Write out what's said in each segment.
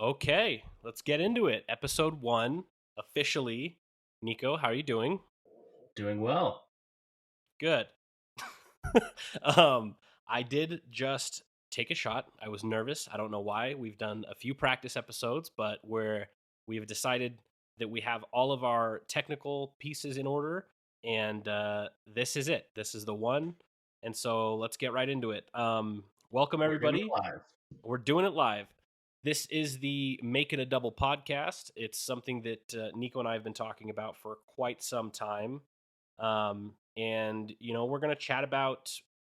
Okay, let's get into it. Episode 1, officially. Nikko, how are you doing? Doing well. Good. um, I did just take a shot. I was nervous. I don't know why. We've done a few practice episodes, but where we've decided that we have all of our technical pieces in order, and this is it. This is the one. And so let's get right into it. Welcome, We're doing it everybody. live. We're doing it live. This is the Make It a Double podcast. It's something that Nikko and I have been talking about for quite some time. We're going to chat about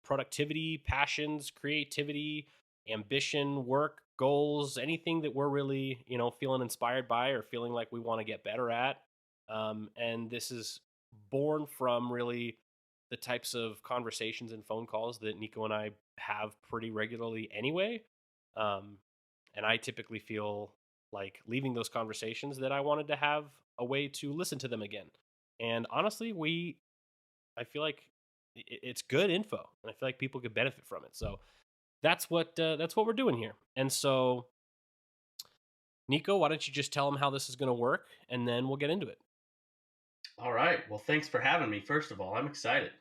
productivity, passions, creativity, ambition, work, goals, anything that we're really, feeling inspired by or feeling like we want to get better at. And this is born from really the types of conversations and phone calls that Nikko and I have pretty regularly anyway. Um, and I typically feel like leaving those conversations that I wanted to have a way to listen to them again. And honestly, I feel like it's good info, and I feel like people could benefit from it. So that's what we're doing here. And so, Nikko, why don't you just tell them how this is going to work, and then we'll get into it. All right. Well, thanks for having me. First of all, I'm excited,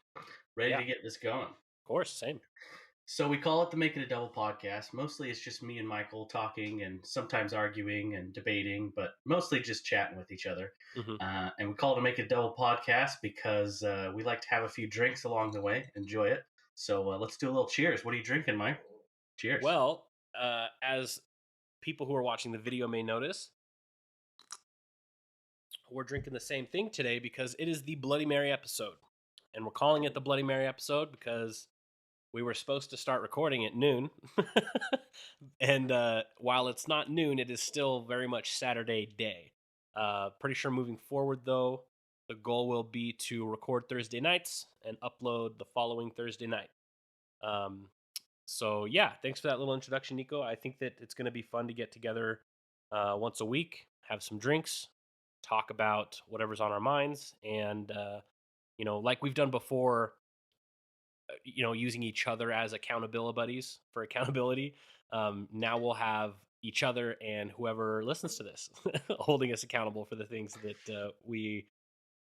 ready Yeah, to get this going. of course, same. So we call it the Make It a Double podcast. Mostly it's just me and Michael talking and sometimes arguing and debating, but mostly just chatting with each other. Hmm. And we call it a Make It a Double podcast because we like to have a few drinks along the way, enjoy it. So let's do a little cheers. What are you drinking, Mike? Cheers. Well, as people who are watching the video may notice, we're drinking the same thing today because it is the Bloody Mary episode. And we're calling it the Bloody Mary episode because we were supposed to start recording at noon. And while it's not noon, it is still very much Saturday day. Pretty sure moving forward, though, the goal will be to record Thursday nights and upload the following Thursday night. Um, so, yeah, thanks for that little introduction, Nikko. I think that it's going to be fun to get together once a week, have some drinks, talk about whatever's on our minds, and, like we've done before, using each other as accountability buddies for accountability. Now we'll have each other and whoever listens to this holding us accountable for the things that we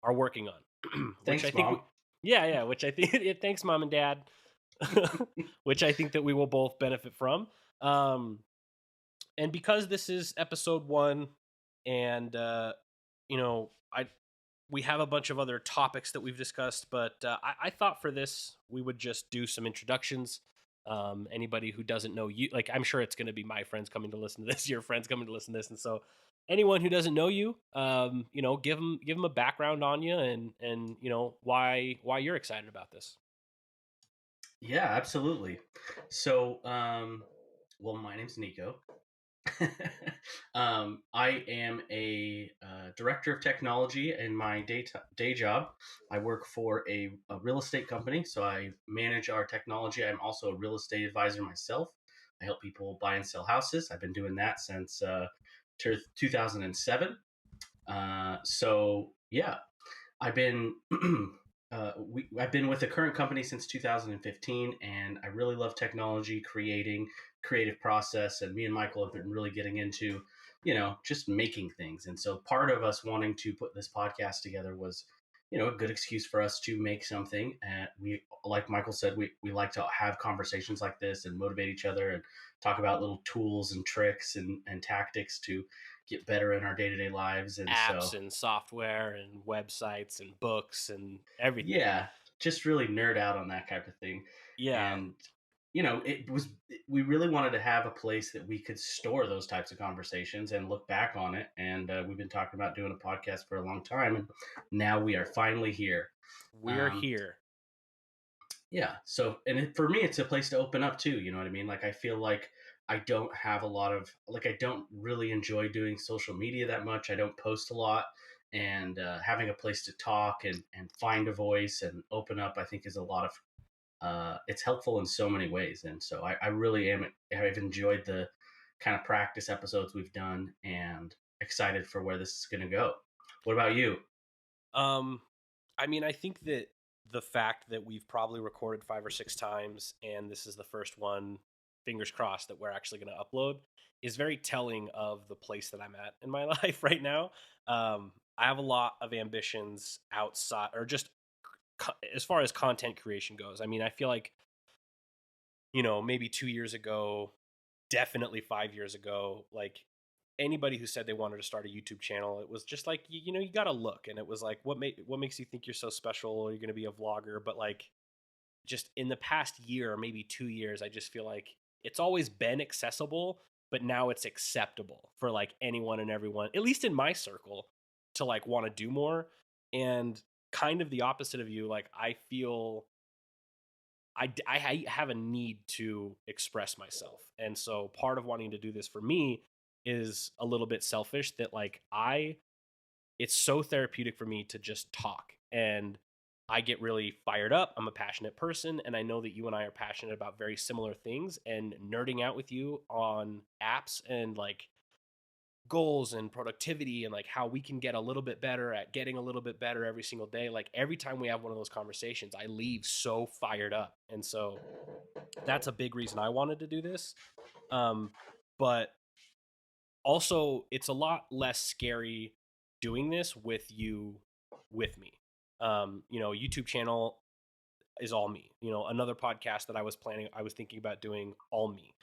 are working on, which I Thanks, think, Mom. yeah, which I think, yeah, thanks, Mom and Dad, which I think that we will both benefit from. Um, and because this is episode 1, and I we have a bunch of other topics that we've discussed, but I thought for this we would just do some introductions. Anybody who doesn't know you, like, I'm sure it's going to be my friends coming to listen to this, your friends coming to listen to this, and so anyone who doesn't know you, give them a background on you, and why you're excited about this. Yeah, absolutely. So, well, my name's Nico. I am a director of technology in my day job. I work for a real estate company, so I manage our technology. I'm also a real estate advisor myself. I help people buy and sell houses. I've been doing that since 2007. So yeah, I've been I've been with the current company since 2015, and I really love technology, creative process, and me and Michael have been really getting into, just making things. And so part of us wanting to put this podcast together was, a good excuse for us to make something. And we, like Michael said, we like to have conversations like this and motivate each other and talk about little tools and tricks and tactics to get better in our day-to-day lives. And Apps so and software and websites and books and everything. yeah, just really nerd out on that type of thing. Yeah. And we really wanted to have a place that we could store those types of conversations and look back on it. And we've been talking about doing a podcast for a long time, and now we are finally here. We're Um, here. yeah. So, for me, it's a place to open up too. You know what I mean? Like, I feel like I don't have a lot of, like, I don't really enjoy doing social media that much. I don't post a lot. And having a place to talk and find a voice and open up, I think, is a lot of, it's helpful in so many ways. And so I really am, I've enjoyed the kind of practice episodes we've done and excited for where this is going to go. What about you? Um, I mean, I think that the fact that we've probably recorded 5 or 6 times and this is the first one fingers crossed that we're actually going to upload, is very telling of the place that I'm at in my life right now. I have a lot of ambitions outside, or just as far as content creation goes. I mean, I feel like, maybe 2 years ago, definitely 5 years ago, like anybody who said they wanted to start a YouTube channel, it was just like, you got to look. And it was like, what makes you think you're so special? Or you're going to be a vlogger? But like, just in the past year or maybe 2 years, I just feel like it's always been accessible, but now it's acceptable for like anyone and everyone, at least in my circle, to like want to do more. And kind of the opposite of you, like I feel I have a need to express myself. And so part of wanting to do this for me is a little bit selfish, that like it's so therapeutic for me to just talk, and I get really fired up. I'm a passionate person, and I know that you and I are passionate about very similar things, and nerding out with you on apps and like goals and productivity and like how we can get a little bit better at getting a little bit better every single day. Like every time we have one of those conversations, I leave so fired up. And so that's a big reason I wanted to do this. But also, it's a lot less scary doing this with you with me. YouTube channel is all me. Another podcast that I was thinking about doing, all me.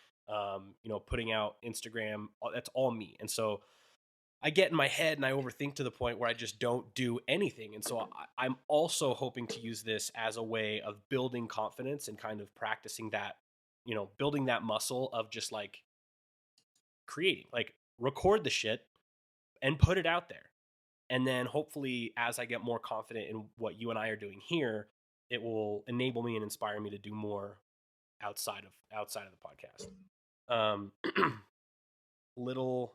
Putting out Instagram, that's all me. And so I get in my head and I overthink to the point where I just don't do anything. And so I'm also hoping to use this as a way of building confidence and kind of practicing that, building that muscle of just like creating, like record the shit and put it out there. And then hopefully, as I get more confident in what you and I are doing here, it will enable me and inspire me to do more outside of the podcast. Little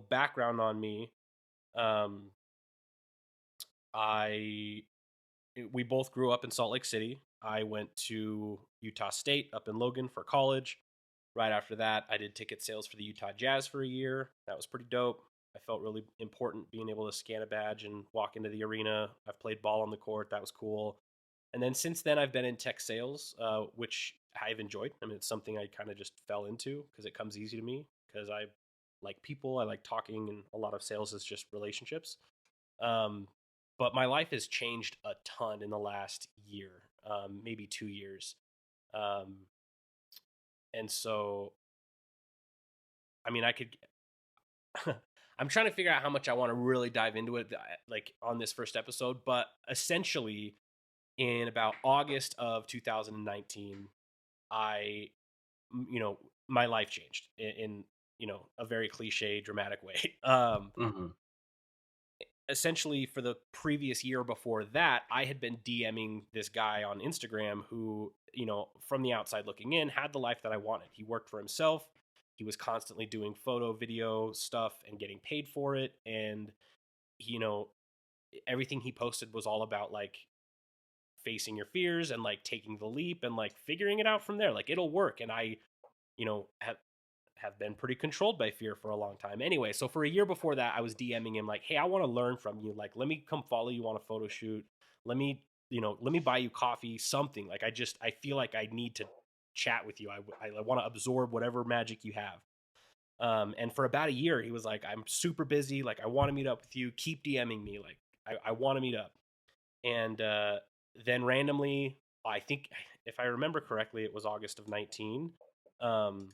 background on me. Um, I We both grew up in Salt Lake City. I went to Utah State up in Logan for college. Right after that, I did ticket sales for the Utah Jazz for a year. That was pretty dope. I felt really important being able to scan a badge and walk into the arena. I've played ball on the court. That was cool. And then since then, I've been in tech sales, which I've enjoyed. I mean, it's something I kind of just fell into because it comes easy to me, because I like people, I like talking, and a lot of sales is just relationships. Um, but my life has changed a ton in the last year, maybe 2 years. Um, and so, I mean, I could, I'm trying to figure out how much I want to really dive into it, like on this first episode, but essentially, in about August of 2019, I, my life changed in a very cliche, dramatic way. Mm-hmm. Essentially, for the previous year before that, I had been DMing this guy on Instagram who, from the outside looking in, had the life that I wanted. He worked for himself. He was constantly doing photo, video stuff and getting paid for it. And, everything he posted was all about like facing your fears and like taking the leap and like figuring it out from there. Like it'll work. And I, have been pretty controlled by fear for a long time. Anyway, so for a year before that, I was DMing him like, "Hey, I want to learn from you. Like, let me come follow you on a photo shoot. Let me buy you coffee, something. Like, I feel like I need to chat with you. I want to absorb whatever magic you have." And for about a year, he was like, "I'm super busy. Like, I want to meet up with you. Keep DMing me. Like, I want to meet up." And then randomly, I think if I remember correctly, it was August of 19. Um,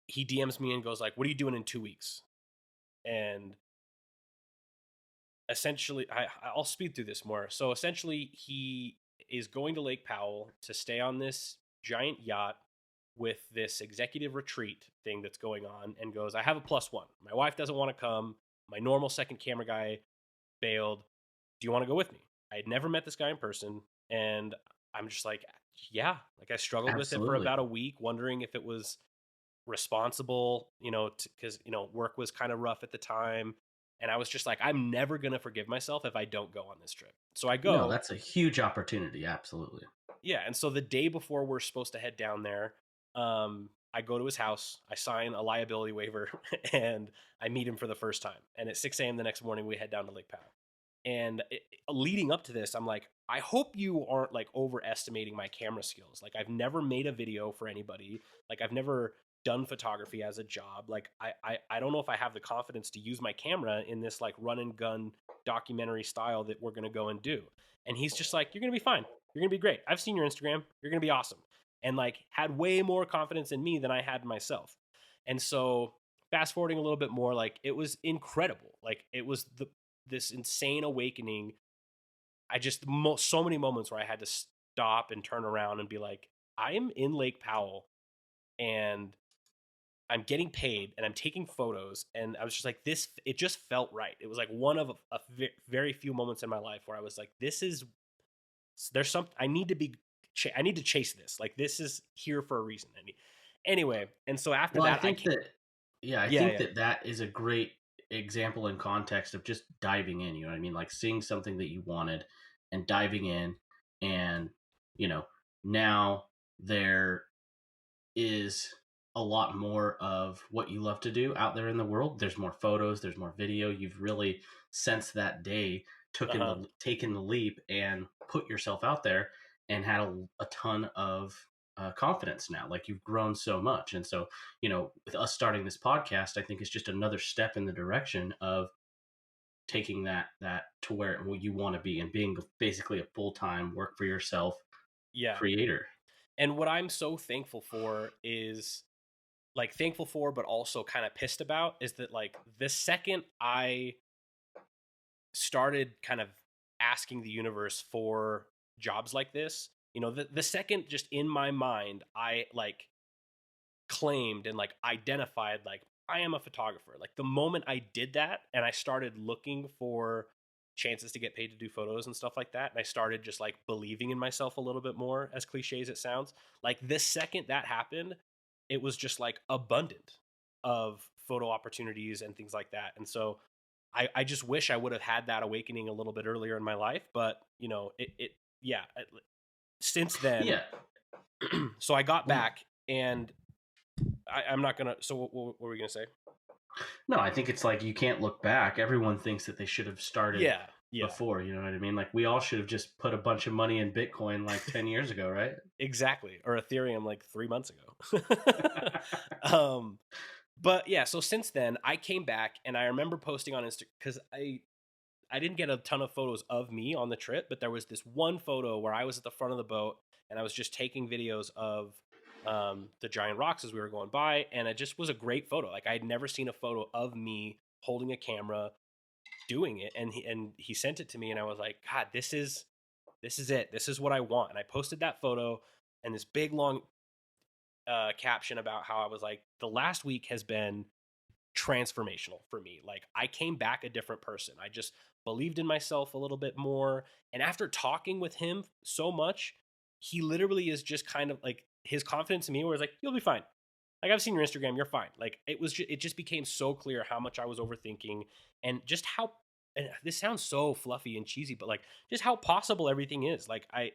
he DMs me and goes like, "What are you doing in 2 weeks?" And essentially, I'll speed through this more. So essentially, he is going to Lake Powell to stay on this giant yacht with this executive retreat thing that's going on, and goes, "I have a plus one. My wife doesn't want to come. My normal second camera guy bailed. Do you want to go with me?" I had never met this guy in person, and I'm just like, yeah. Like I struggled with it for Absolutely. about a week, wondering if it was responsible, because work was kind of rough at the time, and I was just like, I'm never gonna forgive myself if I don't go on this trip. So I No, go, that's a huge opportunity. Absolutely. yeah. And so the day before we're supposed to head down there, I go to his house, I sign a liability waiver, and I meet him for the first time. And at 6 a.m. the next morning, we head down to Lake Powell. And leading up to this, I'm like, I hope you aren't like overestimating my camera skills. Like, I've never made a video for anybody. Like, I've never done photography as a job. Like, I don't know if I have the confidence to use my camera in this like run and gun documentary style that we're going to go and do. And he's just like, you're going to be fine. You're going to be great. I've seen your Instagram. You're going to be awesome. And like, had way more confidence in me than I had in myself. And so fast forwarding a little bit more, like, it was incredible. Like, it was this insane awakening. I just so many moments where I had to stop and turn around and be like, I am in Lake Powell and I'm getting paid and I'm taking photos. And I was just like, this, it just felt right. It was like one of a very few moments in my life where I was like, there's something I need to be, I need to chase this. Like, this is here for a reason. Anyway. And so after Well, I that, think that, yeah, I yeah, think yeah, that that is a great example in context of just diving in. You know what I mean? Like seeing something that you wanted and diving in, and you know, now there is a lot more of what you love to do out there in the world. There's more photos, there's more video. You've really, since that day, uh-huh. taken the leap and put yourself out there and had a ton of confidence now. Like you've grown so much, and so with us starting this podcast, I think it's just another step in the direction of taking that to where you want to be and being basically a full time work for yourself Yeah. creator. And what I'm so thankful for is like thankful for, but also kind of pissed about is that like the second I started kind of asking the universe for jobs like this, the second just in my mind, I like claimed and like identified like I am a photographer. Like the moment I did that and I started looking for chances to get paid to do photos and stuff like that, and I started just like believing in myself a little bit more, as cliche as it sounds, like the second that happened, it was just like abundant of photo opportunities and things like that. And so I just wish I would have had that awakening a little bit earlier in my life, but yeah, since then, Yeah. so I got Well, back and I'm not gonna. So what were we gonna say? no, I think it's like you can't look back. Everyone thinks that they should have started Yeah, yeah, before. You know what I mean? Like we all should have just put a bunch of money in Bitcoin like 10 years ago, right? exactly. Or Ethereum like 3 months ago. um, but yeah. So since then, I came back and I remember posting on Instagram because I didn't get a ton of photos of me on the trip, but there was this one photo where I was at the front of the boat and I was just taking videos of the giant rocks as we were going by, and it just was a great photo. Like I had never seen a photo of me holding a camera doing it, and he sent it to me, and I was like, God, this is it. This is what I want. And I posted that photo and this big long caption about how I was like, the last week has been transformational for me. Like I came back a different person. I just believed in myself a little bit more. And after talking with him so much, he literally is just kind of like his confidence in me where it's like, you'll be fine. Like I've seen your Instagram, you're fine. Like it just became so clear how much I was overthinking and just how, and this sounds so fluffy and cheesy, but like just how possible everything is. Like I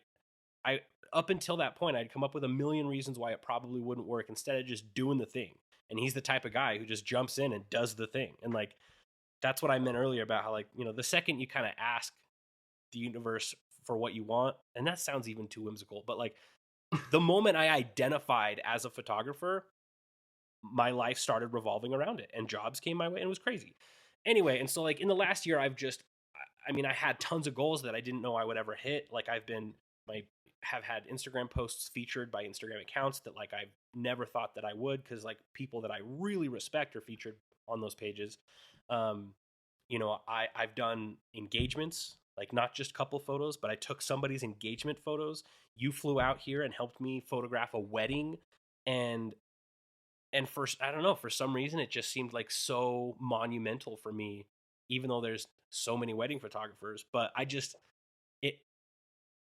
up until that point, I'd come up with a million reasons why it probably wouldn't work instead of just doing the thing. And he's the type of guy who just jumps in and does the thing. And like that's what I meant earlier about how like, the second you kind of ask the universe for what you want, and that sounds even too whimsical, but like the moment I identified as a photographer, my life started revolving around it and jobs came my way and it was crazy. Anyway, and so like in the last year I've just I mean I had tons of goals that I didn't know I would ever hit. Like my have had Instagram posts featured by Instagram accounts that like I've never thought that I would, cuz like people that I really respect are featured on those pages. Um I've done engagements, like not just couple photos, but I took somebody's engagement photos. You flew out here and helped me photograph a wedding, and first I don't know, for some reason it just seemed like so monumental for me, even though there's so many wedding photographers. But I just it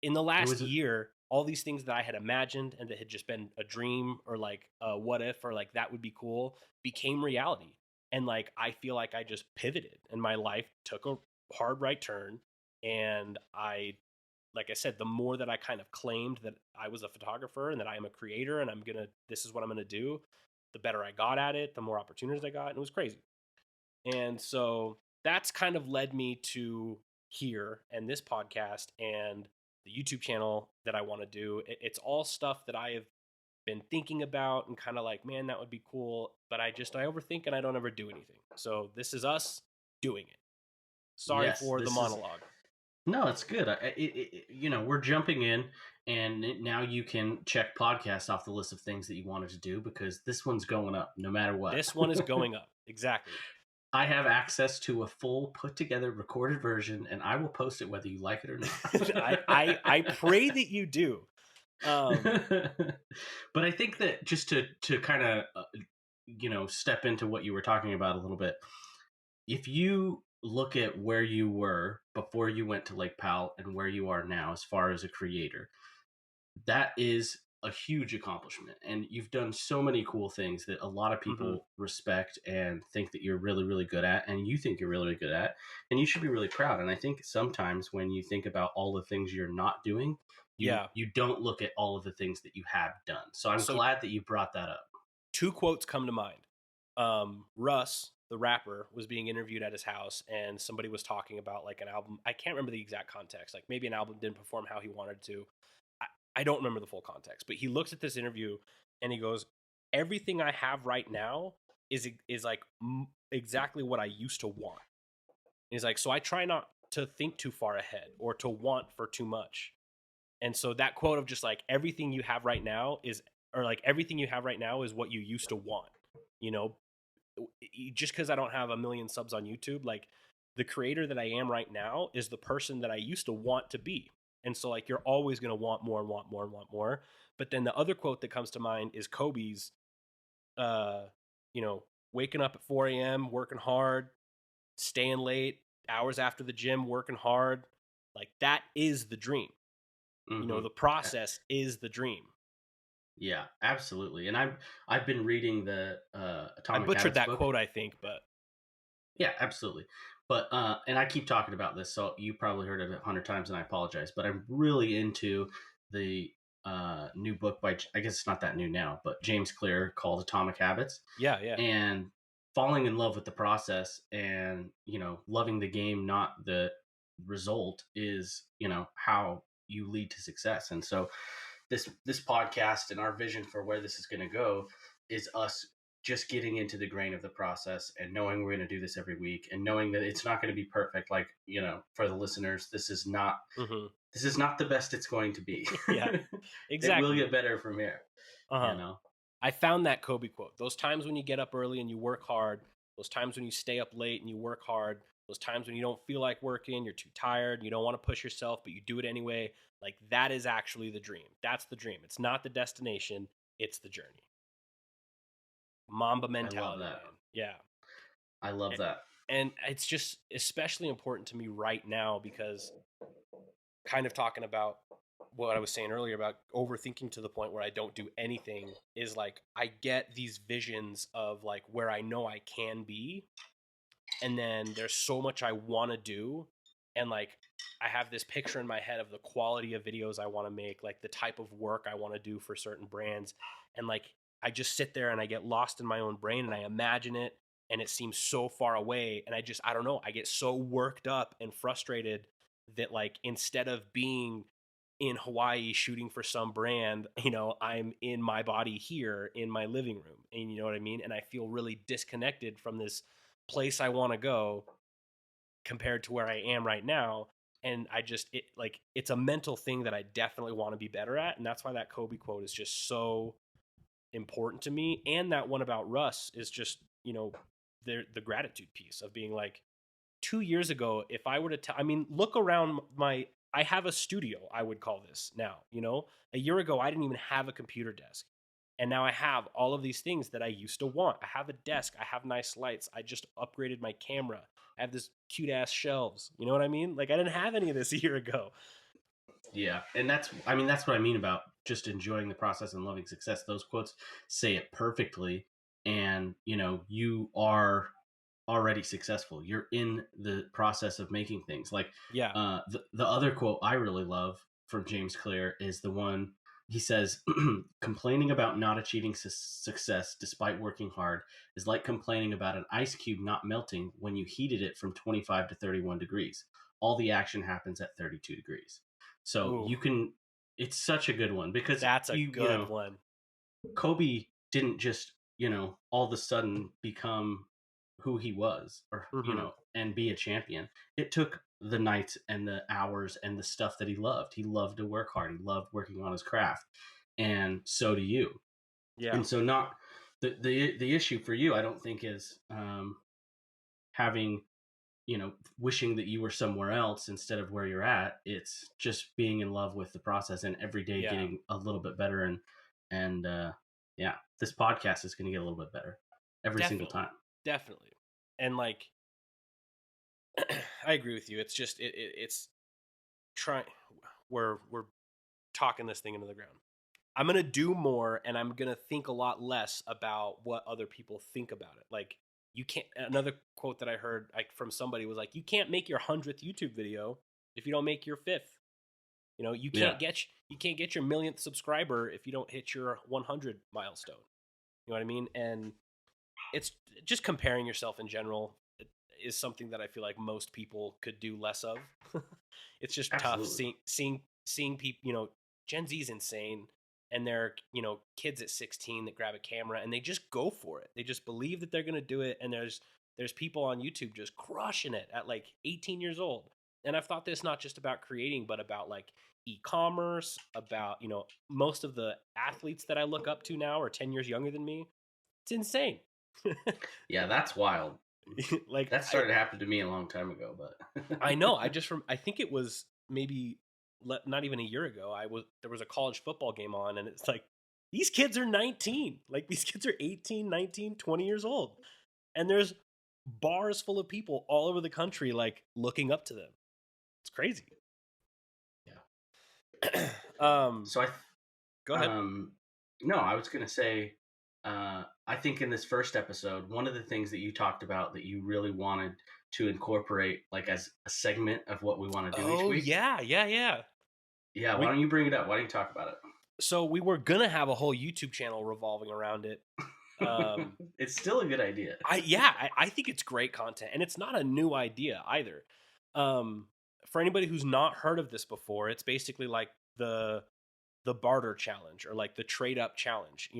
in the It last was year, all these things that I had imagined and that had just been a dream or like a what if or like that would be cool became reality. And like I feel like I just pivoted and my life took a hard right turn. And like I said, the more that I kind of claimed that I was a photographer and that I am a creator and this is what I'm gonna do, the better I got at it, the more opportunities I got, and it was crazy. And so that's kind of led me to here and this podcast and the YouTube channel that I want to do, it's all stuff that I have been thinking about and kind of like, man, that would be cool. But I overthink and I don't ever do anything. So this is us doing it. Sorry Yes, for the this is monologue. no, it's good. We're jumping in, and now you can check podcasts off the list of things that you wanted to do because this one's going up no matter what. This one is going up. Exactly. I have access to a full put together recorded version, and I will post it whether you like it or not. I pray that you do. But I think that just to kind of step into what you were talking about a little bit, if you look at where you were before you went to Lake Powell and where you are now as far as a creator, that is a huge accomplishment. And you've done so many cool things that a lot of people respect and think that you're really, really good at, and you think you're really, really good at, and you should be really proud. And I think sometimes when you think about all the things you're not doing, you don't look at all of the things that you have done. So I'm glad that you brought that up. 2 quotes come to mind. Russ, the rapper, was being interviewed at his house, and somebody was talking about like an album. I can't remember the exact context. Like maybe an album didn't perform how he wanted to. I don't remember the full context, but he looks at this interview and he goes, "Everything I have right now is like exactly what I used to want." And he's like, "So I try not to think too far ahead or to want for too much." And so that quote of just like everything you have right now is what you used to want. You know, just because I don't have a million subs on YouTube, like the creator that I am right now is the person that I used to want to be. And so like you're always going to want more and want more and want more. But then the other quote that comes to mind is Kobe's, waking up at 4 a.m., working hard, staying late, hours after the gym, working hard. Like that is the dream. Mm-hmm. The process is the dream. Yeah, absolutely. And I've been reading the Atomic I butchered Habits that book. quote, I think, but yeah, absolutely. But and I keep talking about this, so you probably heard it 100 times, and I apologize. But I'm really into the new book by, I guess it's not that new now, but James Clear, called Atomic Habits. Yeah. And falling in love with the process, and loving the game, not the result, is how you lead to success. And so this podcast and our vision for where this is going to go is us just getting into the grain of the process and knowing we're going to do this every week, and knowing that it's not going to be perfect. Like, for the listeners, this is not the best it's going to be. Yeah, exactly. It will get better from here. I found that Kobe quote. Those times when you get up early and you work hard, those times when you stay up late and you work hard, those times when you don't feel like working, you're too tired, you don't want to push yourself, but you do it anyway. Like that is actually the dream. That's the dream. It's not the destination, it's the journey. Mamba mentality. I love that. Man. Yeah. I love that. And it's just especially important to me right now because kind of talking about what I was saying earlier about overthinking to the point where I don't do anything is like I get these visions of like where I know I can be, and then there's so much I want to do, and like I have this picture in my head of the quality of videos I want to make, like the type of work I want to do for certain brands, and like I just sit there and I get lost in my own brain and I imagine it, and it seems so far away, and I don't know, I get so worked up and frustrated that like instead of being in Hawaii shooting for some brand, I'm in my body here in my living room, and you know what I mean? And I feel really disconnected from this place I want to go compared to where I am right now. And it's a mental thing that I definitely want to be better at. And that's why that Kobe quote is just so important to me. And that one about Russ is just, the gratitude piece of being like, 2 years ago, if I were to look around I have a studio, I would call this now, a year ago, I didn't even have a computer desk. And now I have all of these things that I used to want. I have a desk. I have nice lights. I just upgraded my camera. I have this cute ass shelves. You know what I mean? Like I didn't have any of this a year ago. Yeah. And that's what I mean about just enjoying the process and loving success. Those quotes say it perfectly. And, you are already successful. You're in the process of making things. Like, the other quote I really love from James Clear is the one he says, complaining about not achieving success despite working hard is like complaining about an ice cube not melting when you heated it from 25 to 31 degrees. all the action happens at 32 degrees. So Ooh, you can, it's such a good one because that's a you good know, one. Kobe didn't just, all of a sudden become who he was, or, Mm-hmm. and be a champion. It took the nights and the hours and the stuff that he loved. He loved to work hard. He loved working on his craft. And so do you. Yeah, And so not the issue for you, I don't think is having, wishing that you were somewhere else instead of where you're at. It's just being in love with the process and every day yeah, getting a little bit better. And yeah, this podcast is going to get a little bit better every single definitely, time. definitely. And like, I agree with you. It's just it's trying. We're talking this thing into the ground. I'm gonna do more, and I'm gonna think a lot less about what other people think about it. Like, you can't. Another quote that I heard from somebody was like, "You can't make your 100th YouTube video if you don't make your fifth. You know, Yeah, you can't get your millionth subscriber if you don't hit your 100 milestone. You know what I mean? And it's just comparing yourself in general is something that I feel like most people could do less of. It's just tough absolutely. seeing people. You know, Gen Z is insane, and they're kids at 16 that grab a camera and they just go for it. They just believe that they're gonna do it, and there's people on YouTube just crushing it at like 18 years old. And I've thought this not just about creating, but about like e-commerce, about most of the athletes that I look up to now are 10 years younger than me. It's insane. Yeah, that's wild. like That I started happening to me a long time ago, but I know. I think it was maybe not even a year ago. There was a college football game on, and it's like these kids are 19. Like these kids are 18, 19, 20 years old. And there's bars full of people all over the country like looking up to them. It's crazy. yeah. um So Go ahead. um, no, I was gonna say, I think in this first episode, one of the things that you talked about that you really wanted to incorporate, like as a segment of what we want to do each Oh week. yeah, yeah, yeah. Yeah, why We don't you bring it up? Why don't you talk about So we were gonna have a whole YouTube channel revolving around it. it? Um It's still a good idea. I think it's great content, and it's not a new idea either. Um, for anybody who's not heard of this before, it's basically like the barter challenge or like the trade up challenge.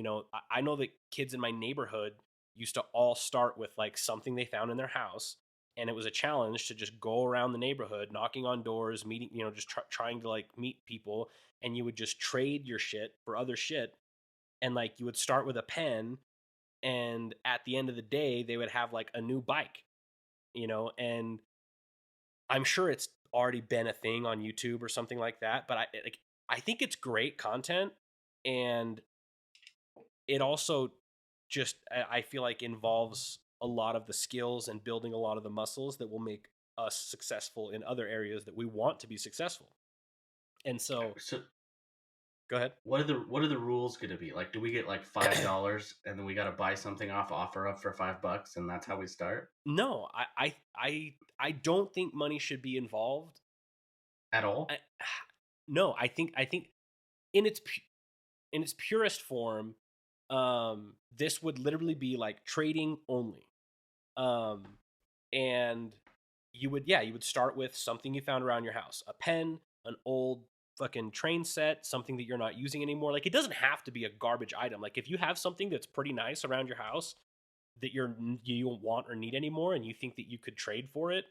I know that kids in my neighborhood used to all start with like something they found in their house, and it was a challenge to just go around the neighborhood, knocking on doors, meeting, just trying to like meet people, and you would just trade your shit for other shit, and like you would start with a pen, and at the end of the day they would have like a new bike, and I'm sure it's already been a thing on YouTube or something like that, but I think it's great content, and it also just I feel like involves a lot of the skills and building a lot of the muscles that will make us successful in other areas that we want to be successful. And so So, go ahead. what are the rules going to be? Like, do we get like $5 and then we got to buy something off OfferUp for $5, and that's how we start No, I don't think money should be involved. at all? I, no, I think in in its purest form, this would literally be like trading only. Um, and you would start with something you found around your house, a pen, an old fucking train set, something that you're not using anymore. Like it doesn't have to be a garbage item. Like if you have something that's pretty nice around your house that you don't want or need anymore, and you think that you could trade for it,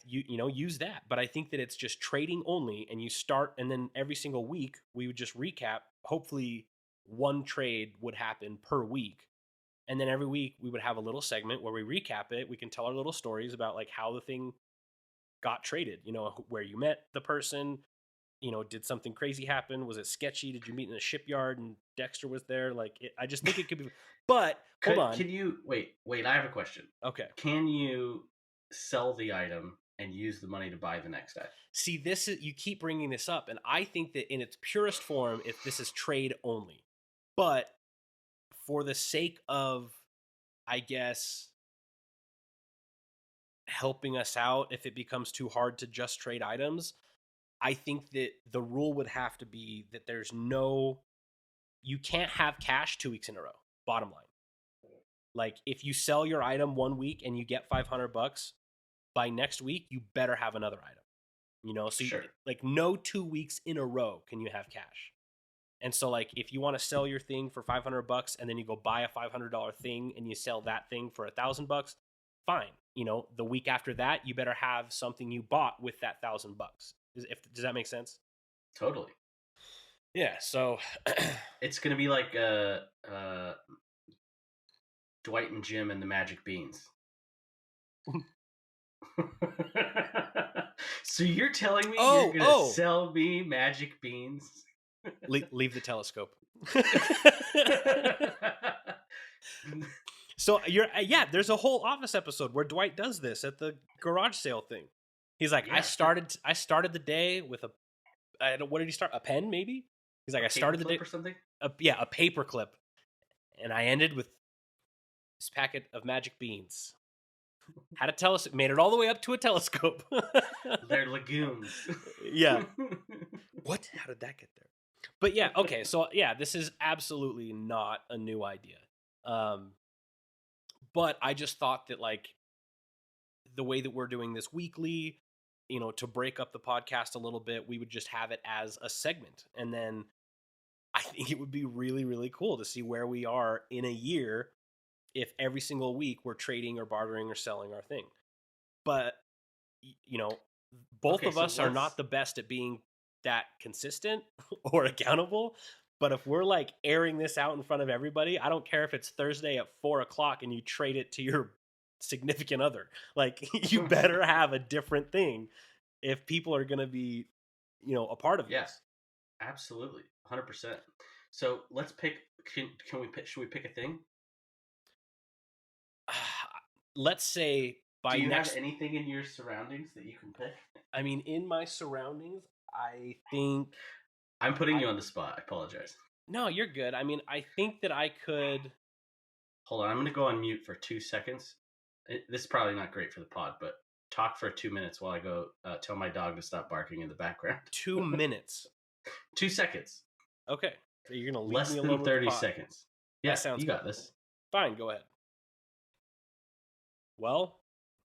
use that. But I think that it's just trading only, and you start, and then every single week we would just recap. Hopefully, one trade would happen per week, and then every week we would have a little segment where we recap it. We can tell our little stories about like how the thing got traded. Where you met the person. Did something crazy happen? Was it sketchy? Did you meet in a shipyard and Dexter was there? I just think it could be. But hold Could on. can you wait? I have a question. Okay. Can you sell the item and use the money to buy the next item? See, this is you keep bringing this up, and I think that in its purest form, if this is trade only, but for the sake of, I guess, helping us out, if it becomes too hard to just trade items, I think that the rule would have to be that you can't have cash 2 weeks in a row. Bottom line, like if you sell your item one week and you get $500, by next week, you better have another item. So Sure. like no 2 weeks in a row can you have cash. And so like if you want to sell your thing for $500 and then you go buy a $500 thing and you sell that thing for $1,000, fine. The week after that, you better have something you bought with that $1,000. Does that make sense? Totally. Yeah. So it's gonna be like Dwight and Jim and the Magic Beans. So you're telling me you're gonna sell me magic beans? Leave the telescope. So there's a whole Office episode where Dwight does this at the garage sale thing. He's like, I started the day with what did he start? A pen, maybe? He's like, I started the day or something. A paper clip, and I ended with this packet of magic beans. Had a telescope, made it all the way up to a telescope. They're legumes. Yeah. What? How did that get there? But yeah, okay. So yeah, this is absolutely not a new idea. But I just thought that like the way that we're doing this weekly, to break up the podcast a little bit, we would just have it as a segment. And then I think it would be really, really cool to see where we are in a year if every single week we're trading or bartering or selling our thing. But, both of us are not the best at being that consistent or accountable. But if we're like airing this out in front of everybody, I don't care if it's Thursday at 4:00 and you trade it to your significant other. Like you better have a different thing if people are going to be, a part of this. Absolutely. 100%. So let's pick, can we pick, should we pick a thing? Let's say do you have anything in your surroundings that you can pick? I mean, in my surroundings, I think I'm putting you on the spot. I apologize. No, you're good. I mean, I think that I could. Hold on. I'm going to go on mute for 2 seconds. This is probably not great for the pod, but talk for 2 minutes while I go tell my dog to stop barking in the background. 2 minutes. 2 seconds. Okay. So you're going to leave less me than alone 30 with the pod. seconds. Yeah, that sounds you got this. Fine, go ahead. Well,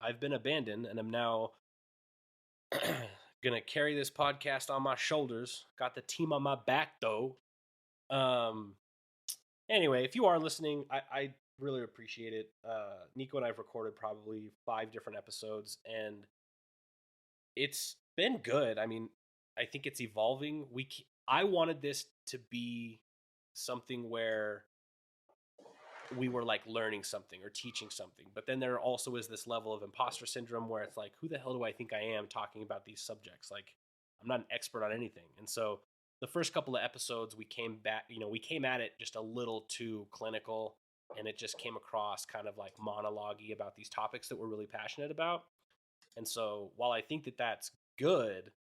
I've been abandoned and I'm now gonna carry this podcast on my shoulders. Got the team on my back though. Anyway, if you are listening, I really appreciate it. Nikko and I have recorded probably 5 different episodes and it's been good. I mean, I think it's evolving. I wanted this to be something where we were like learning something or teaching something, but then there also is this level of imposter syndrome where it's like, who the hell do I think I am talking about these subjects? Like, I'm not an expert on anything. And so the first couple of episodes we came at it just a little too clinical, and it just came across kind of like monologue-y about these topics that we're really passionate about. And so while I think that that's good,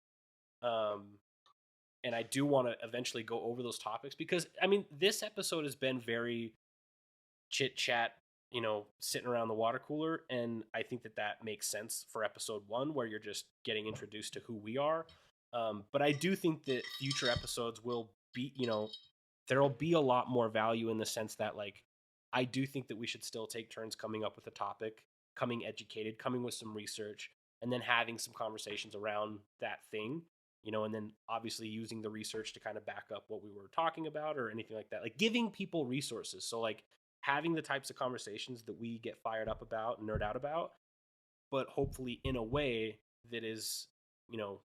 and I do want to eventually go over those topics, because I mean, this episode has been very chit chat, sitting around the water cooler. And I think that makes sense for episode 1, where you're just getting introduced to who we are. But I do think that future episodes will be, there'll be a lot more value in the sense that like, I do think that we should still take turns coming up with a topic, coming educated, coming with some research, and then having some conversations around that thing, and then obviously using the research to kind of back up what we were talking about or anything like that, like giving people resources. So like, having the types of conversations that we get fired up about and nerd out about, but hopefully in a way that is,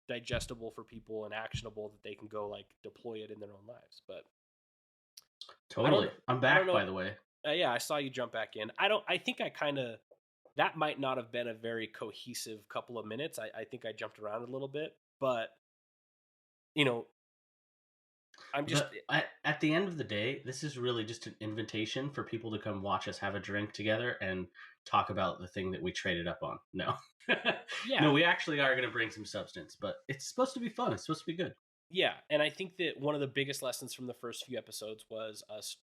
digestible for people and actionable, that they can go like deploy it in their own lives. But totally. I'm back, by the way. Yeah, I saw you jump back in. I think that might not have been a very cohesive couple of minutes. I think I jumped around a little bit, but at the end of the day, this is really just an invitation for people to come watch us have a drink together and talk about the thing that we traded up on. No. Yeah. No, we actually are going to bring some substance, but it's supposed to be fun. It's supposed to be good. Yeah, and I think that one of the biggest lessons from the first few episodes was us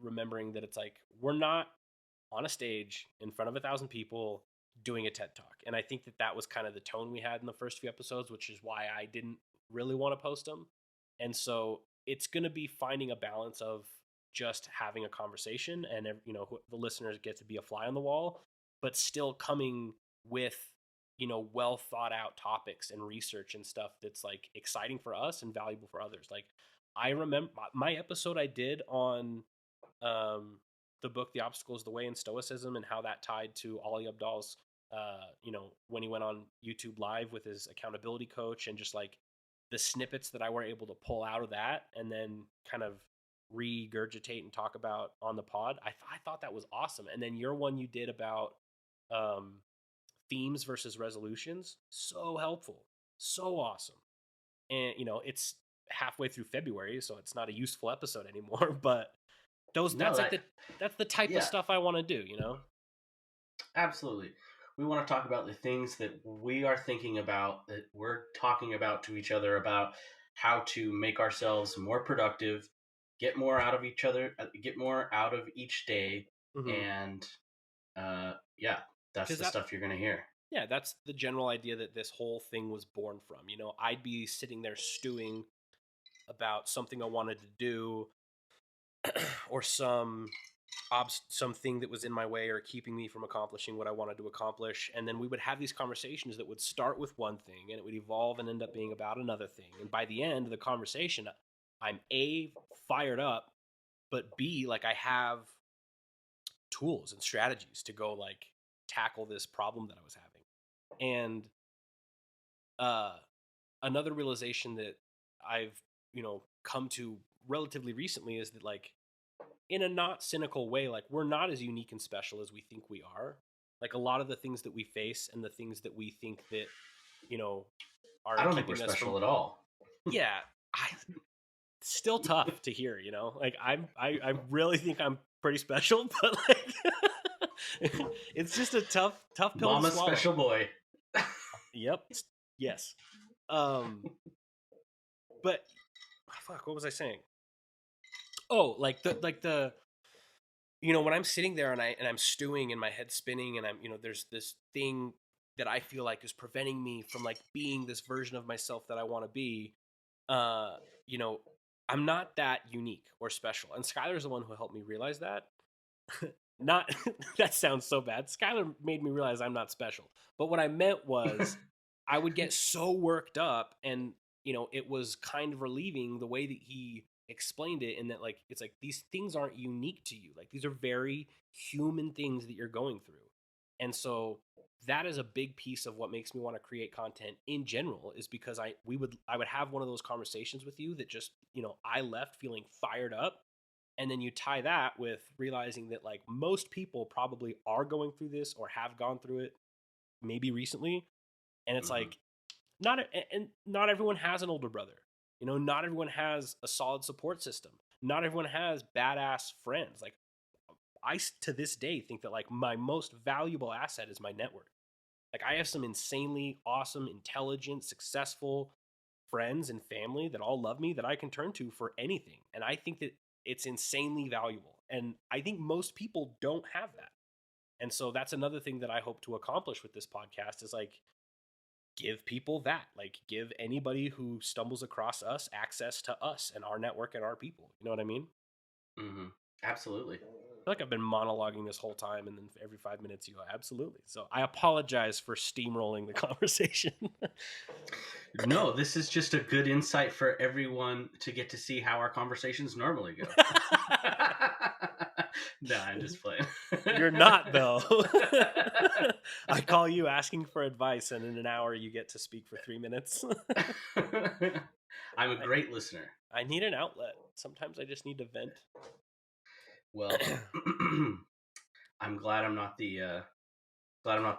remembering that it's like, we're not on a stage in front of 1,000 people doing a TED Talk. And I think that was kind of the tone we had in the first few episodes, which is why I didn't really want to post them. And so it's going to be finding a balance of just having a conversation and, the listeners get to be a fly on the wall, but still coming with, well thought out topics and research and stuff that's like exciting for us and valuable for others. Like I remember my episode I did on um, the book The Obstacle is the Way in Stoicism, and how that tied to Ali Abdal's when he went on YouTube Live with his accountability coach, and just like the snippets that I were able to pull out of that and then kind of regurgitate and talk about on the pod. I thought that was awesome. And then your one you did about um, themes versus resolutions, so helpful, so awesome. And it's halfway through February, so it's not a useful episode anymore, but No, that's like that's the type of yeah, stuff I want to do. absolutely. We want to talk about the things that we are thinking about, that we're talking about to each other, about how to make ourselves more productive, get more out of each other, get more out of each day, Mm-hmm. and yeah, that's Because the stuff you're gonna hear. yeah, that's the general idea that this whole thing was born from. I'd be sitting there stewing about something I wanted to do, or something that was in my way or keeping me from accomplishing what I wanted to accomplish. And then we would have these conversations that would start with one thing and it would evolve and end up being about another thing. And by the end of the conversation, I'm A, fired up, but B, like I have tools and strategies to go like tackle this problem that I was having. And uh another realization that I've, come to relatively recently is that like in a not cynical way, like we're not as unique and special as we think we are. Like a lot of the things that we face and the things that we think that, you know, I are don't think we're keeping us from, special at all. yeah, I still tough to hear, like I really think I'm pretty special, but like it's just a tough pill to Mama's swallow. special boy. Yep. Yes. But fuck, what was I saying? Oh, like the when I'm sitting there and I'm stewing and my head's spinning and I'm there's this thing that I feel like is preventing me from like being this version of myself that I want to be. Uh, you know, I'm not that unique or special. And Skylar's the one who helped me realize that. Not that sounds so bad. Skylar made me realize I'm not special. But what I meant was I would get so worked up, and it was kind of relieving the way that he explained it, in that like it's like these things aren't unique to you. Like these are very human things that you're going through. And so that is a big piece of what makes me want to create content in general, is because I would have one of those conversations with you that just, I left feeling fired up. And then you tie that with realizing that like most people probably are going through this or have gone through it maybe recently. And it's Mhm. like not everyone has an older brother. Not everyone has a solid support system. Not everyone has badass friends. Like to this day think that like my most valuable asset is my network. Like I have some insanely awesome, intelligent, successful friends and family that all love me, that I can turn to for anything. And I think that it's insanely valuable. And I think most people don't have that. And so that's another thing that I hope to accomplish with this podcast, is like give people that. Like give anybody who stumbles across us access to us and our network and our people. You know what I mean? Mm-hmm. Absolutely. I feel like I've been monologuing this whole time, and then every 5 minutes you go, absolutely. So I apologize for steamrolling the conversation. No, this is just a good insight for everyone to get to see how our conversations normally go. No, I'm just playing. You're not, though. I call you asking for advice, and in an hour you get to speak for 3 minutes. I'm a great listener. I need an outlet. Sometimes I just need to vent. Well, I'm glad I'm not the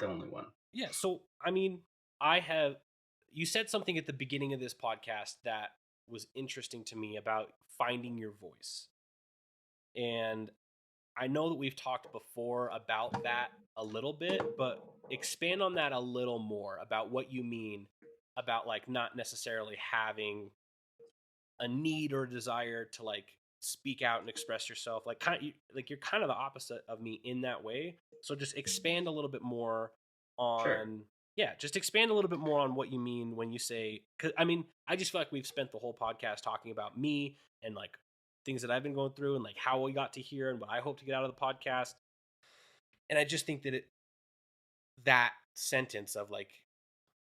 only one. Yeah. So, I mean, you said something at the beginning of this podcast that was interesting to me about finding your voice. And I know that we've talked before about that a little bit, but expand on that a little more about what you mean about like not necessarily having a need or desire to like speak out and express yourself. Like like you're kind of the opposite of me in that way. So just expand a little bit more Sure. on just expand a little bit more on what you mean when you say, cuz I mean, I just feel like we've spent the whole podcast talking about me and like things that I've been going through and like how we got to here and what I hope to get out of the podcast. And I just think that that sentence of like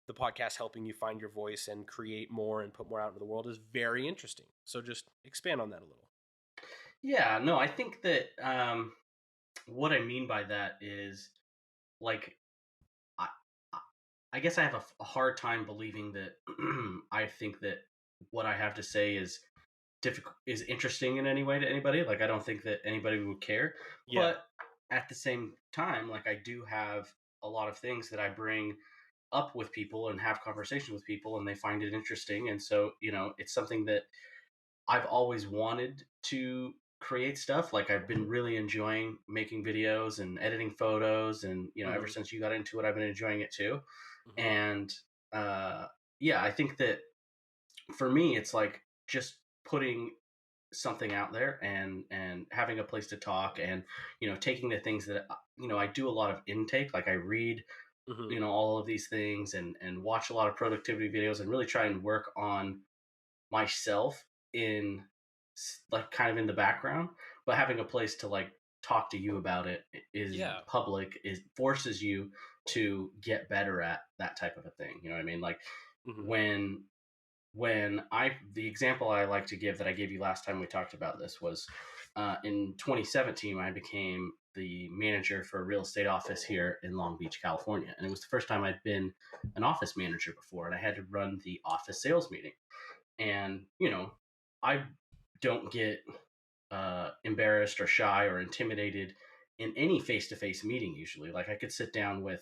the podcast helping you find your voice and create more and put more out into the world is very interesting. So just expand on that a little. Yeah, no, I think that what I mean by that is like I I I guess I have a hard time believing that I think that what I have to say is interesting in any way to anybody. Like I don't think that anybody would care. Yeah. But at the same time, like I do have a lot of things that I bring up with people and have conversations with people and they find it interesting. And so, it's something that I've always wanted to create stuff. Like I've been really enjoying making videos and editing photos and, ever Mm-hmm. since you got into it, I've been enjoying it too. Mm-hmm. And uh yeah, I think that for me it's like just putting something out there and having a place to talk and taking the things that I do a lot of intake, like I read Mm-hmm. all of these things and watch a lot of productivity videos and really try and work on myself in like kind of in the background, but having a place to like talk to you about it is Yeah. public, is forces you to get better at that type of a thing, you know what I mean? Like Mm-hmm. when I the example I like to give that I gave you last time we talked about this was in 2017 I became the manager for a real estate office here in Long Beach, California, and it was the first time I'd been an office manager before, and I had to run the office sales meeting. And I don't get embarrassed or shy or intimidated in any face-to-face meeting usually. Like I could sit down with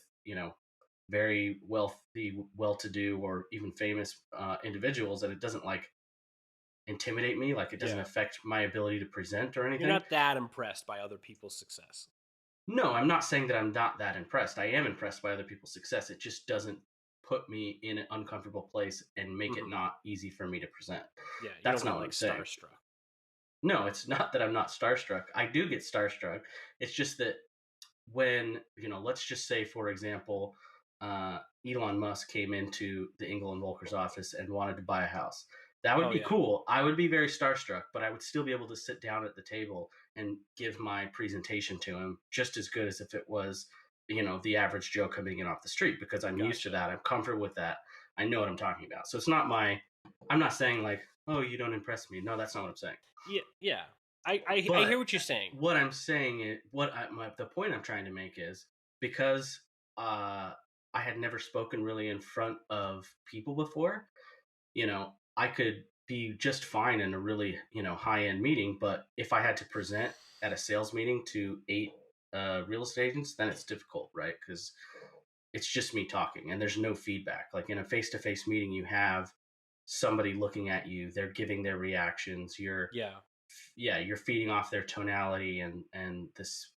very wealthy, well-to-do, or even famous individuals, and it doesn't like intimidate me. Like it doesn't Yeah. affect my ability to present or You're anything. not that impressed by other people's success. No, I'm not saying that I'm not that impressed. I am impressed by other people's success. It just doesn't put me in an uncomfortable place and make it Mm-hmm. not easy for me to present. Yeah. You That's don't get not what like I'm saying. starstruck. No, it's not that I'm not starstruck. I do get starstruck. It's just that when, let's just say, for example, Elon Musk came into the Engel and Volker's office and wanted to buy a house. That would Oh be yeah. cool. I would be very starstruck, but I would still be able to sit down at the table and give my presentation to him just as good as if it was, the average Joe coming in off the street, because I'm used to Gotcha. that. I'm comfortable with that. I know what I'm talking about. So it's not I'm not saying like, oh, you don't impress me. No, that's not what I'm saying. Yeah. Yeah. I hear But what you're saying. what I'm saying is, the point I'm trying to make is, because I had never spoken really in front of people before, I could be just fine in a really, high end meeting. But if I had to present at a sales meeting to 8 real estate agents, then it's difficult, right? Because it's just me talking and there's no feedback. Like in a face to face meeting, you have somebody looking at you, they're giving their reactions, Yeah. you're feeding off their tonality and this,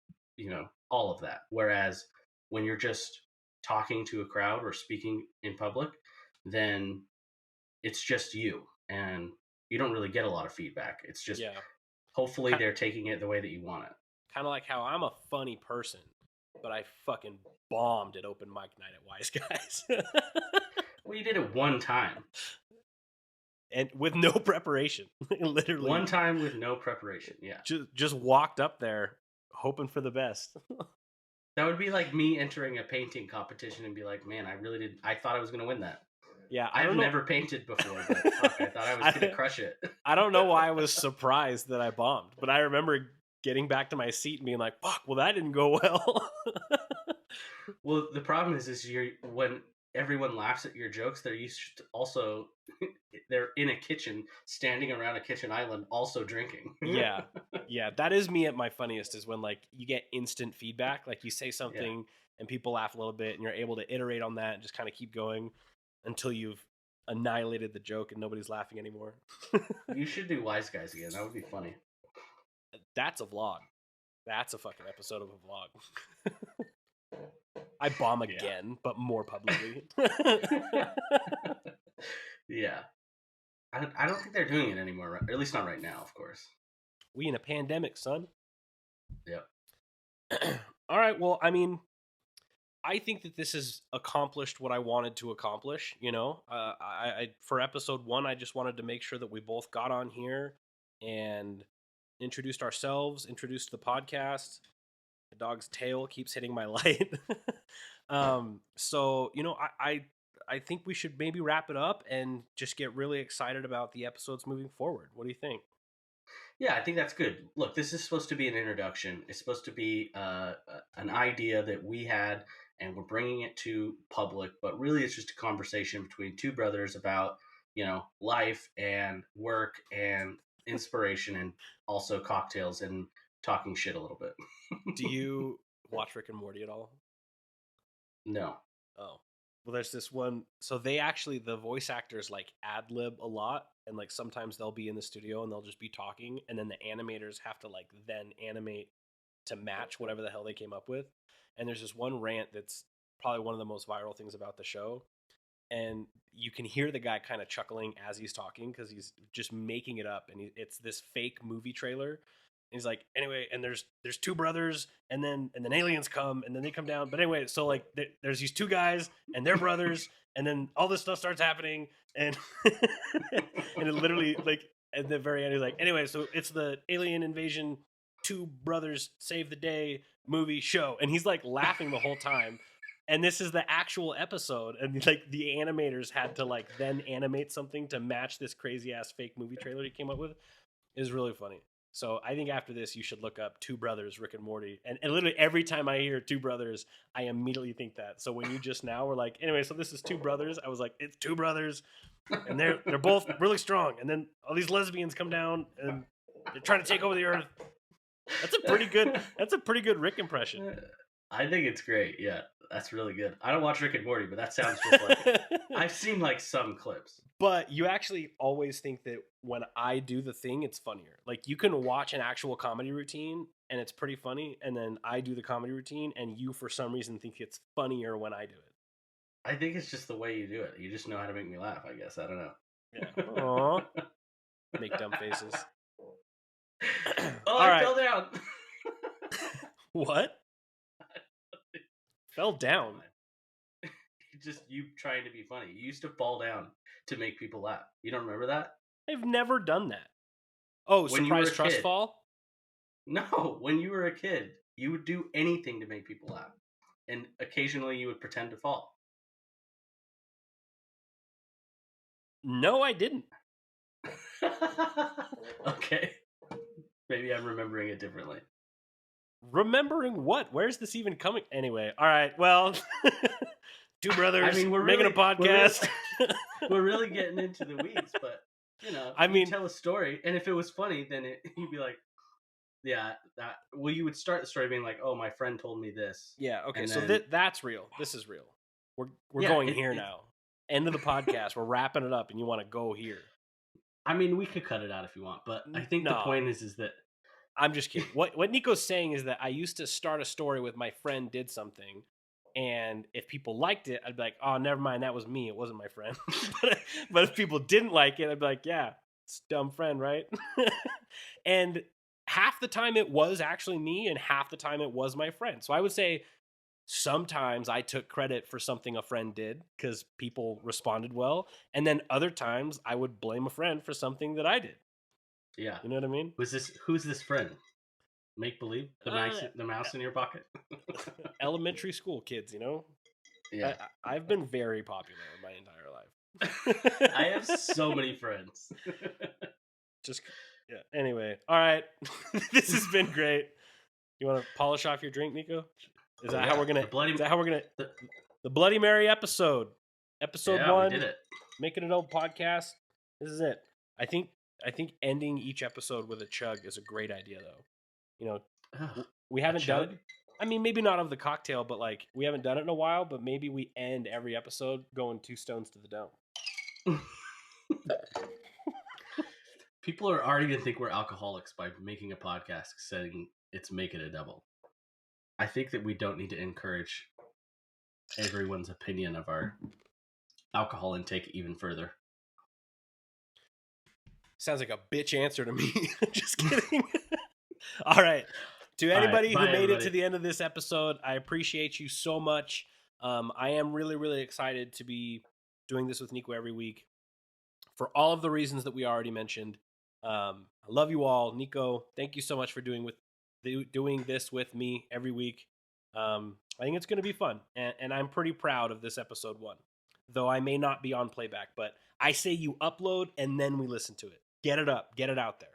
all of that. Whereas when you're just talking to a crowd or speaking in public, then it's just you and you don't really get a lot of feedback. It's just Yeah. hopefully they're taking it the way that you want it. Kind of like how I'm a funny person, but I fucking bombed at open mic night at Wise Guys. Well, you did it one time. And with no preparation. Literally. One time with no preparation. Yeah. Just walked up there hoping for the best. That would be like me entering a painting competition and be like, man, I thought I was going to win that. Yeah, I've never painted before, but fuck, I thought I was going to crush it. I don't know why I was surprised that I bombed, but I remember getting back to my seat and being like, fuck, well, that didn't go well. Well, the problem is when everyone laughs at your jokes, they're used to also they're in a kitchen, standing around a kitchen island, also drinking. Yeah, that is me at my funniest, is when like you get instant feedback, like you say something and people laugh a little bit and you're able to iterate on that and just kind of keep going until you've annihilated the joke and nobody's laughing anymore. You should do Wise Guys again. That would be funny. That's a vlog. That's a fucking episode of a vlog. I bomb again, but more publicly. Yeah. I don't think they're doing it anymore, or at least not right now, of course. We in a pandemic, son. Yep. All right, well, I mean, I think that this has accomplished what I wanted to accomplish. I for episode 1, I just wanted to make sure that we both got on here and introduced ourselves, introduced the podcast. The dog's tail keeps hitting my light. So, I think we should maybe wrap it up and just get really excited about the episodes moving forward. What do you think? Yeah, I think that's good. Look, this is supposed to be an introduction. It's supposed to be an idea that we had, and we're bringing it to public. But really, it's just a conversation between two brothers about life and work and inspiration, and also cocktails and talking shit a little bit. Do you watch Rick and Morty at all? No. Oh. Well, there's this one. So they actually, the voice actors like ad lib a lot. And like sometimes they'll be in the studio and they'll just be talking. And then the animators have to like then animate to match whatever the hell they came up with. And there's this one rant that's probably one of the most viral things about the show. And you can hear the guy kind of chuckling as he's talking because he's just making it up. And it's this fake movie trailer. He's like, anyway, and there's two brothers, and then aliens come, and then they come down. But anyway, so like there's these two guys, and they're brothers, and then all this stuff starts happening, and and it literally like at the very end, he's like, anyway, so it's the alien invasion, two brothers save the day movie show, and he's like laughing the whole time. And this is the actual episode, and like the animators had to like then animate something to match this crazy ass fake movie trailer he came up with. It was really funny. So I think after this, you should look up Two Brothers, Rick and Morty. And literally every time I hear Two Brothers, I immediately think that. So when you just now were like, anyway, so this is Two Brothers, I was like, it's Two Brothers. And they're both really strong. And then all these lesbians come down and they're trying to take over the earth. That's a pretty good Rick impression. I think it's great. Yeah, that's really good. I don't watch Rick and Morty, but that sounds just like I've seen like some clips. But you actually always think that when I do the thing, it's funnier. Like you can watch an actual comedy routine and it's pretty funny, and then I do the comedy routine, and you for some reason think it's funnier when I do it. I think it's just the way you do it. You just know how to make me laugh. I guess I don't know. Yeah. Aww. Make dumb faces. Oh, I fell down. What? Fell down. Just you trying to be funny. You used to fall down to make people laugh. You don't remember that? I've never done that. Oh, when surprise trust fall? No, when you were a kid, you would do anything to make people laugh. And occasionally you would pretend to fall. No, I didn't. Okay. Maybe I'm remembering it differently. Remembering what? Where's this even coming? Anyway, all right. Well, two brothers. I mean, we're making a podcast. We're really getting into the weeds, but you tell a story, and if it was funny, then you'd be like, yeah, that. Well, you would start the story being like, oh, my friend told me this. Yeah. Okay. So that's real. This is real. We're going here now. End of the podcast. We're wrapping it up, and you want to go here. I mean, we could cut it out if you want, but I think the point is that. I'm just kidding. What Nico's saying is that I used to start a story with my friend did something, and if people liked it, I'd be like, oh, never mind, that was me. It wasn't my friend. but if people didn't like it, I'd be like, yeah, it's a dumb friend, right? And half the time it was actually me, and half the time it was my friend. So I would say sometimes I took credit for something a friend did because people responded well. And then other times I would blame a friend for something that I did. Yeah. You know what I mean? Who's this friend? Make believe? The mouse in your pocket? Elementary school kids, Yeah. I've been very popular my entire life. I have so many friends. Yeah. Anyway, all right. This has been great. You want to polish off your drink, Nico? Is that how we're gonna? The Bloody Mary episode, episode 1. We did it. Making an old podcast. This is it. I think ending each episode with a chug is a great idea, though. We haven't done it. I mean, maybe not of the cocktail, but like we haven't done it in a while. But maybe we end every episode going 2 stones to the dome. People are already gonna think we're alcoholics by making a podcast saying it's make it a double. I think that we don't need to encourage everyone's opinion of our alcohol intake even further. Sounds like a bitch answer to me. Just kidding. All right. To anybody who made it to the end of this episode, I appreciate you so much. I am really, really excited to be doing this with Nikko every week for all of the reasons that we already mentioned. I love you all. Nikko, thank you so much for doing this with me every week. I think it's going to be fun, and I'm pretty proud of this episode 1. though I may not be on playback. But I say you upload and then we listen to it. Get it up, get it out there.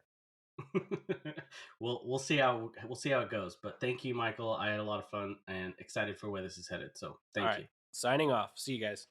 We'll see how it goes. But thank you, Michael. I had a lot of fun and excited for where this is headed. So All thank right, you. signing off. See you guys.